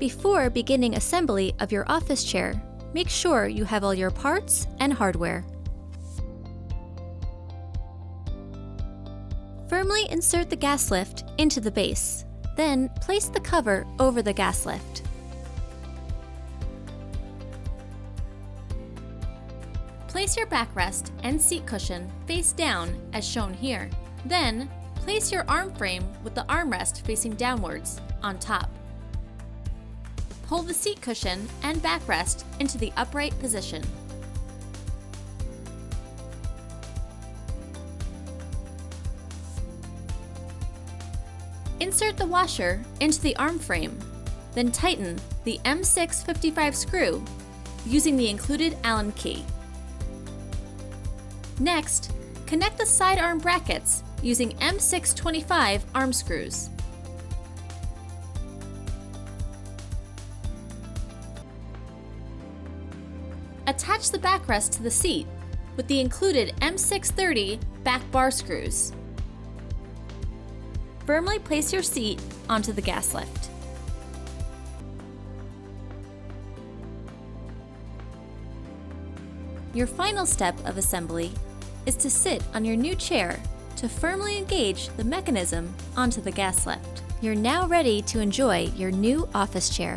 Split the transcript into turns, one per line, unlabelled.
Before beginning assembly of your office chair, make sure you have all your parts and hardware. Firmly insert the gas lift into the base. Then place the cover over the gas lift. Place your backrest and seat cushion face down as shown here. Then, place your arm frame with the armrest facing downwards on top. Pull the seat cushion and backrest into the upright position. Insert the washer into the arm frame, then tighten the M655 screw using the included Allen key. Next, connect the side arm brackets using M625 arm screws. Attach the backrest to the seat with the included M630 back bar screws. Firmly place your seat onto the gas lift. Your final step of assembly is to sit on your new chair to firmly engage the mechanism onto the gas lift. You're now ready to enjoy your new office chair.